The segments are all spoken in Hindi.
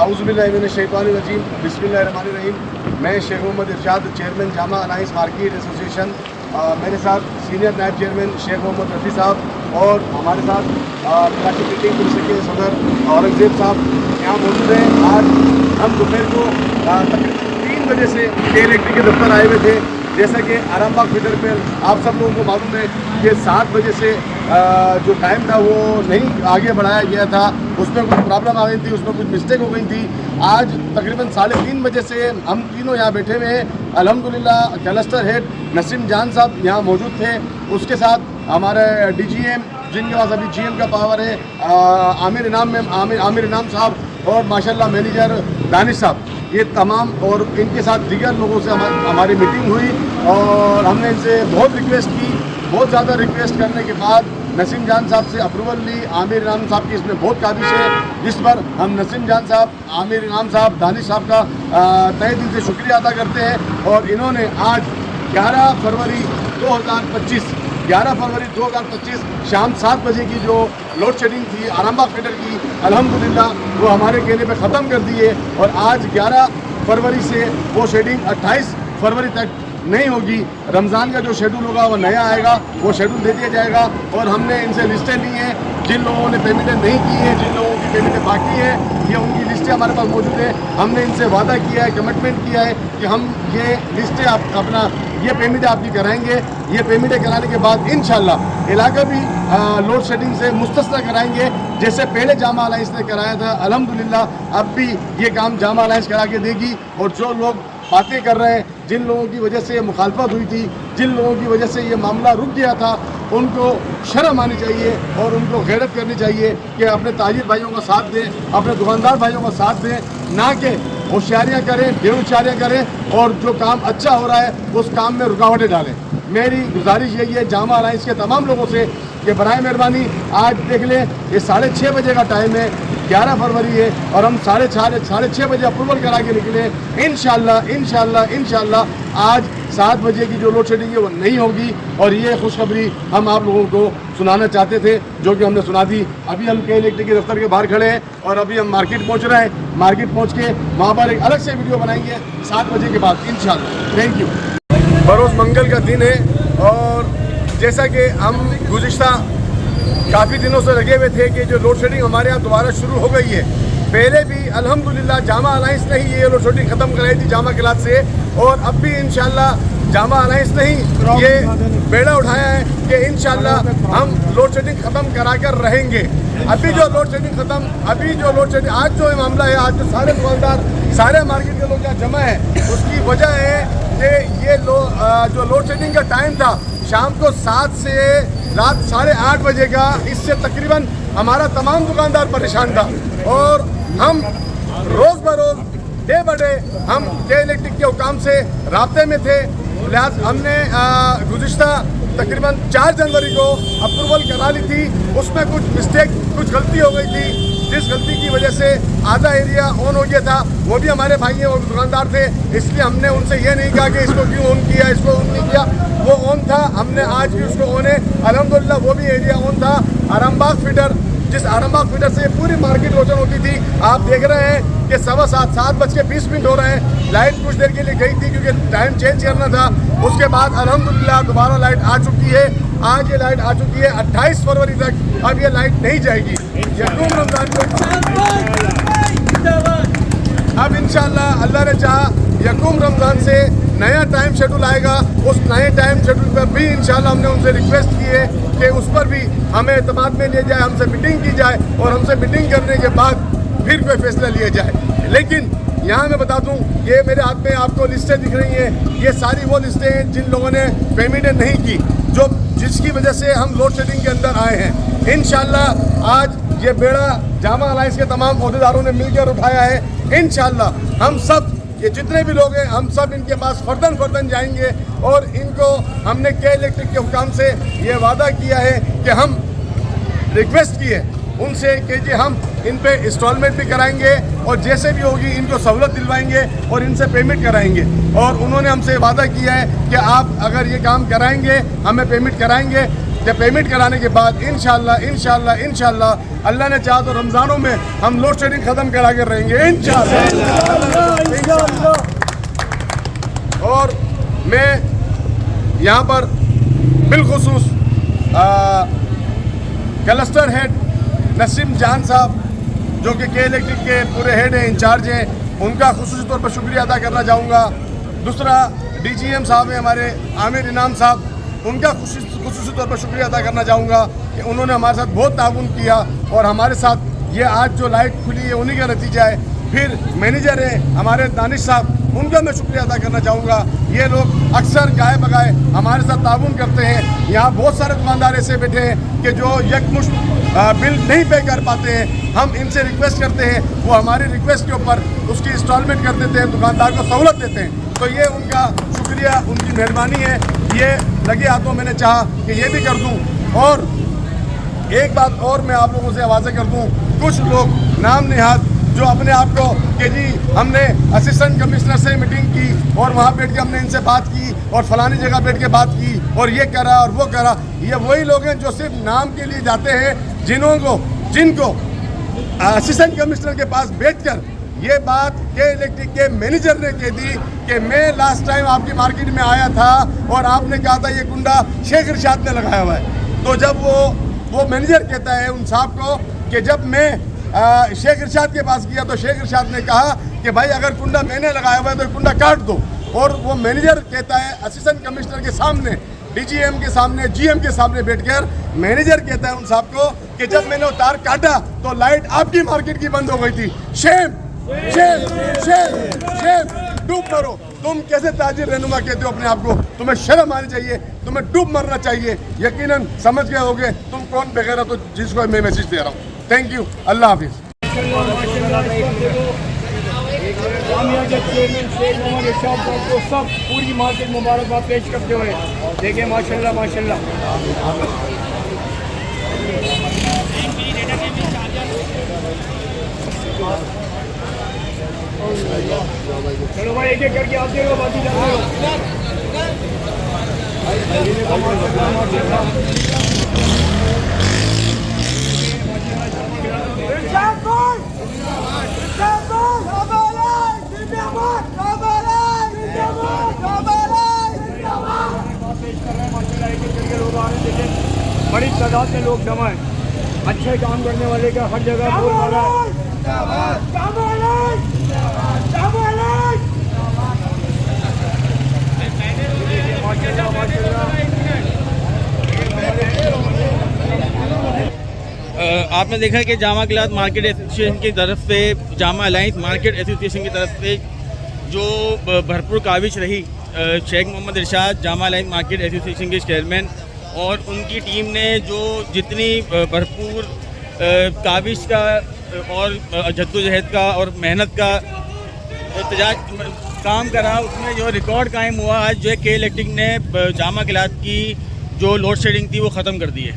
आऊज़ुबिल्लाहिमिनश्शैतानिर्रजीम बिस्मिल्लाहिर्रहमानिर्रहीम। मैं Sheikh Mohammad Irshad, chairman Jama alliance market association. मेरे साथ सीनियर नायब चेयरमैन शेख मोहम्मद रफ़ी साहब और हमारे साथ कराची मीटिंग पुलिस के सदर औरंगज़ेब साहब यहाँ मौजूद हैं। आज हम दोपहर को तकरीबन 3 बजे से इलेक्ट्रिक के दफ्तर आए हुए थे। जैसा कि आरामबाग फीडर पर आप सब लोगों को मालूम है कि 7 बजे से जो टाइम था वो नहीं आगे बढ़ाया गया था, उसमें कुछ प्रॉब्लम आ गई थी, उसमें कुछ मिस्टेक हो गई थी। आज तकरीबन 3:30 बजे से हम तीनों यहाँ बैठे हुए हैं। अल्हम्दुलिल्लाह क्लस्टर हेड नसीम जान साहब यहाँ मौजूद थे, उसके साथ हमारे DGM जिनके पास अभी GM का पावर है आमिर इनाम साहब और माशाल्लाह मैनेजर दानिश साहब, ये तमाम और इनके साथ दीगर लोगों से हमारी मीटिंग हुई और हमने इनसे बहुत रिक्वेस्ट की। बहुत ज़्यादा रिक्वेस्ट करने के बाद नसीम जान साहब से अप्रूवल ली। आमिर इनाम साहब की इसमें बहुत काबिश है, जिस पर हम नसीम जान साहब, आमिर इनाम साहब, दानिश साहब का तहे दिल से शुक्रिया अदा करते हैं। और इन्होंने आज 11 फरवरी 2025 शाम 7 बजे की जो लोड शेडिंग थी आरामबाग फीडर की, अल्हम्दुलिल्लाह वो हमारे कहने पे ख़त्म कर दी है। और आज 11 फरवरी से वो शेडिंग 28 फरवरी तक नहीं होगी। रमज़ान का जो शेड्यूल होगा वो नया आएगा, वो शेड्यूल दे दिया जाएगा। और हमने इनसे लिस्टें ली हैं, जिन लोगों ने पेमेंटें नहीं की हैं, जिन लोगों की पेमेंटें बाकी हैं, ये उनकी लिस्टें हमारे पास मौजूद है। हमने इनसे वादा किया है, कमिटमेंट किया है कि हम ये लिस्टें अपना ये पेमेंटें आपकी कराएंगे। ये पेमेंटें कराने के बाद इंशाल्लाह इलाका भी लोड शेडिंग से मुस्तस्ना कराएंगे, जैसे पहले जामा अलायंस ने कराया था। अल्हम्दुलिल्लाह अब भी ये काम जामा अलायंस करा के देगी। और जो लोग बातें कर रहे हैं, जिन लोगों की वजह से मुखालफत हुई थी, जिन लोगों की वजह से ये मामला रुक गया था, उनको शर्म आनी चाहिए और उनको गैरत करनी चाहिए कि अपने ताजिर भाइयों का साथ दें, अपने दुकानदार भाइयों का साथ दें, ना कि होशियारियाँ करें, बेहोशियारियाँ करें और जो काम अच्छा हो रहा है उस काम में रुकावटें डालें। मेरी गुजारिश यही है जामा अलायंस के तमाम लोगों से कि बराए मेहरबानी आज देख लें, ये 6:30 बजे का टाइम है, 11 फरवरी है और हम 6:30 बजे अप्रूवल करा के निकले। इंशाल्लाह आज 7 बजे की जो लोड शेडिंग है वो नहीं होगी। और ये खुशखबरी हम आप लोगों को सुनाना चाहते थे, जो कि हमने सुना दी। अभी हम के इलेक्ट्रिक के दफ्तर के बाहर खड़े हैं और अभी हम मार्केट पहुँच रहे हैं। मार्केट पहुँच के वहाँ पर एक अलग से वीडियो बनाएंगे 7 बजे के बाद इंशाल्लाह। Thank you. बरोज़ मंगल का दिन है और जैसा कि हम गुज़िश्ता काफ़ी दिनों से लगे हुए थे कि जो लोड शेडिंग हमारे यहाँ दोबारा शुरू हो गई है। पहले भी अल्हम्दुलिल्लाह जामा अलायंस ने ही ये लोड शेडिंग ख़त्म कराई थी जामा क्लास से, और अब भी इंशाल्लाह जामा अलायंस ने ही ये बेड़ा उठाया है कि इंशाल्लाह हम लोड शेडिंग ख़त्म करा कर रहेंगे। अभी जो लोड शेडिंग आज जो मामला है, आज जो सारे दुकानदार, सारे मार्केट के लोग यहाँ जमा है, उसकी वजह है कि ये जो लोड शेडिंग का टाइम था शाम को 7 से रात 8:30 बजे का, इससे तकरीबन हमारा तमाम दुकानदार परेशान था। और हम रोज़ बरोज़ डे बाय डे हम के इलेक्ट्रिक के हुकाम से राब्ते में थे। लिहाजा हमने गुज़िश्ता तकरीबन 4 जनवरी को अप्रूवल करा ली थी। उसमें कुछ मिस्टेक, कुछ गलती हो गई थी, जिस गलती की वजह से आधा एरिया ऑन हो गया था। वो भी हमारे भाई हैं, वो दुकानदार थे, इसलिए हमने उनसे ये नहीं कहा कि इसको क्यों ऑन किया, इसको ऑन नहीं किया। वो ऑन था, हमने आज भी उसको ऑन है अल्हम्दुलिल्लाह। वो भी एरिया ऑन था। आरामबाग फीडर, जिस आरामबाग फीडर से पूरी मार्केट रोशन होती थी, आप देख रहे हैं कि 7:15 हो रहे हैं। लाइट कुछ देर के लिए गई थी क्योंकि टाइम चेंज करना था। उसके बाद अल्हम्दुलिल्लाह दोबारा लाइट आ चुकी है। आज ये लाइट आ चुकी है 28 फरवरी तक। अब ये लाइट नहीं जाएगी यकूम रमज़ान को। अब इंशाल्लाह अल्लाह ने चाहा यकूम रमज़ान से नया टाइम शेड्यूल आएगा। उस नए टाइम शेड्यूल पर भी इंशाल्लाह हमने उनसे रिक्वेस्ट की है कि उस पर भी हमें एतमाद में लिया जाए, हमसे मीटिंग की जाए और हमसे मीटिंग करने के बाद फिर कोई फैसला लिया जाए। लेकिन यहाँ मैं बता दूँ, ये मेरे हाथ में आपको लिस्टें दिख रही हैं, ये सारी वो लिस्टें हैं जिन लोगों ने पेमेंटें नहीं की, जिसकी वजह से हम लोड शेडिंग के अंदर आए हैं। इंशाल्लाह आज ये बेड़ा जामा अलायंस के तमाम अहदेदारों ने मिलकर उठाया है। इंशाल्लाह हम सब, ये जितने भी लोग हैं, हम सब इनके पास फर्दन जाएंगे और इनको हमने के इलेक्ट्रिक के हुकाम से ये वादा किया है कि हम रिक्वेस्ट की है उनसे कि जी हम इन पे इंस्टॉलमेंट भी कराएंगे और जैसे भी होगी इनको सहूलत दिलवाएंगे और इनसे पेमेंट कराएंगे। और उन्होंने हमसे वादा किया है कि आप अगर ये काम कराएंगे, हमें पेमेंट कराएंगे, कि पेमेंट कराने के बाद इंशाल्लाह अल्लाह ने चाहा तो रमज़ानों में हम लोड शेडिंग ख़त्म करा कर रहेंगे इंशाल्लाह। और मैं यहाँ पर बिलखुसूस क्लस्टर हेड नसीम जान साहब जो कि के इलेक्ट्रिक के पूरे हेड हैं, इंचार्ज हैं, उनका खुसूसी तौर पर शुक्रिया अदा करना चाहूँगा। दूसरा DGM साहब हैं हमारे आमिर इनाम साहब, उनका खुसूसी तौर पर शुक्रिया अदा करना चाहूँगा कि उन्होंने हमारे साथ बहुत ताउन किया और हमारे साथ ये आज जो लाइट खुली है उन्हीं का नतीजा है। फिर मैनेजर है हमारे दानिश साहब, उनका मैं शुक्रिया अदा करना चाहूँगा। ये लोग अक्सर गाए बगाए हमारे साथ ताउन करते हैं। यहाँ बहुत सारे दुकानदार ऐसे बैठे हैं कि जो यकमुश्त बिल नहीं पे कर पाते हैं। हम इनसे रिक्वेस्ट करते हैं, वो हमारी रिक्वेस्ट के ऊपर उसकी इंस्टॉलमेंट कर देते हैं, दुकानदार को सहूलत देते हैं। तो ये उनका शुक्रिया, उनकी मेहरबानी है। ये लगे हाथों मैंने चाहा कि ये भी कर दूँ। और एक बात और मैं आप लोगों से आवाज़ें कर दूँ, कुछ लोग नाम निहाद जो अपने आप को कि जी हमने असिस्टेंट कमिश्नर से मीटिंग की और वहाँ बैठ के हमने इनसे बात की और फलानी जगह बैठ के बात की और ये करा और वो करा, ये वही लोग हैं जो सिर्फ नाम के लिए जाते हैं, जिनको असिस्टेंट कमिश्नर के पास बैठकर ये बात के इलेक्ट्रिक के मैनेजर ने कह दी कि मैं लास्ट टाइम आपकी मार्केट में आया था और आपने कहा था ये कुंडा शेख इरशाद ने लगाया हुआ है। तो जब वो मैनेजर कहता है उन साहब को कि जब मैं शेख इरशाद के पास गया तो शेख इरशाद ने कहा कि भाई अगर कुंडा मैंने लगाया हुआ है तो कुंडा काट दो। और वो मैनेजर कहता है असिस्टेंट कमिश्नर के सामने, DGM के सामने, GM के सामने बैठकर मैनेजर कहता है उन साहब को कि जब मैंने वो तार काटा तो लाइट आपकी मार्केट की बंद हो गई थी। शेम शेम शेम शेम, डूब मरो। तुम कैसे ताजिर रहनुमा कहते हो अपने आप को? तुम्हें शर्म आनी चाहिए, तुम्हें डूब मरना चाहिए। यकीनन समझ गए होगे तुम कौन बेगैरत हो जिसको मैं मैसेज दे रहा हूँ। थैंक यू, अल्लाह हाफिज़। को सब पूरी मार्केट मुबारकबाद पेश करते हुए देखिए माशाल्लाह माशाल्लाह। चलो भाई एक एक करके आप देखो, बाकी जाते हो। बड़ी तादाद में लोग जमा है, अच्छे काम करने वाले का हर जगह बोलबाला है। आपने देखा कि जामा क्लॉथ मार्केट एसोसिएशन की तरफ से, जामा अलायंस मार्केट एसोसिएशन की तरफ से जो भरपूर काविश रही, शेख मोहम्मद इरशाद जामा अलायंस मार्केट एसोसिएशन के चेयरमैन और उनकी टीम ने जो जितनी भरपूर काविश का और जद्दोजहद का और मेहनत का एहतजाज काम करा, उसमें जो रिकॉर्ड कायम हुआ आज जो है के इलेक्ट्रिक ने जामा क्लॉथ की जो लोड शेडिंग थी वो ख़त्म कर दी है।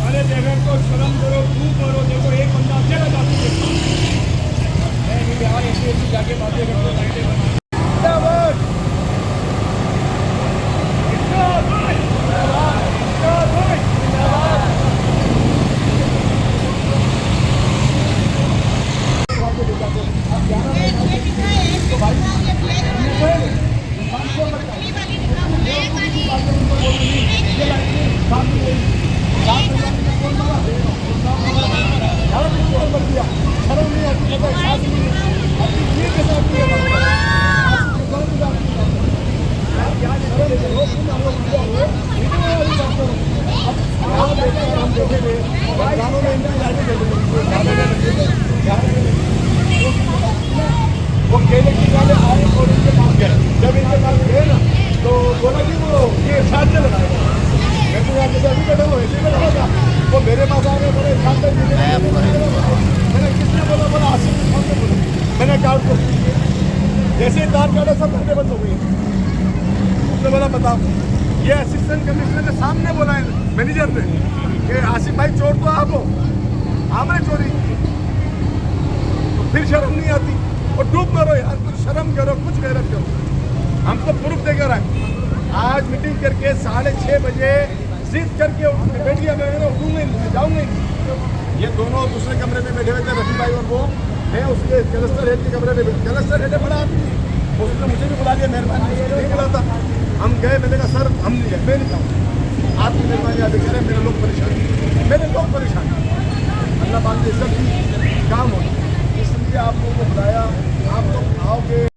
अरे देखो को शर्म करो, तू करो, देखो एक बंदा अकेला जाती है। मैं यहाँ ऐसी जाके बातें करते लाइटें बना। वो केले की वाले आए और इनके पास गए, जब इनके पास गए ना तो बोला कि वो ये साथ में लगाएगा। मैं तो यहाँ जैसे अभी बैठा हुआ ऐसे बैठा होगा, वो मेरे पास आ गए, बोले साथ में मैंने किसने बोला आसिफ के सामने बोला, मैंने काट को जैसे तार काटा सब घंटे बंद हो गई। उसने बोला बताओ, ये असिस्टेंट कमिश्नर के सामने बोला है मैनेजर ने कि आसिफ भाई चोर तो आप हो, आपने चोरी की, तो फिर शर्म नहीं आती? और डूब मरो यार, कुछ शर्म करो, कुछ गैरत करो। हमको प्रूफ देके लेकर आए। आज मीटिंग करके 6:30 बजे जिद करके बैठ गया, मैं उठूंगा नहीं, जाऊंगा नहीं। ये दोनों दूसरे कमरे में बैठे हुए थे, रफी भाई और वो, मैं उसके क्लस्टर हेड के कमरे में बैठे। क्लस्टर हेड है बड़ा आदमी, उसने मुझे भी बुला लिया, मेहरबानी नहीं बुला था। हम गए, मैंने कहा सर हम नहीं गए, मैं नहीं जाऊँगा, आपकी मेहरबानी आप कह रहे हैं, मेरे लोग परेशान, मेरे लोग परेशान। अल्लाह पाक ने सब काम होना, इसलिए आप लोगों को बुलाया, आप लोग आओगे।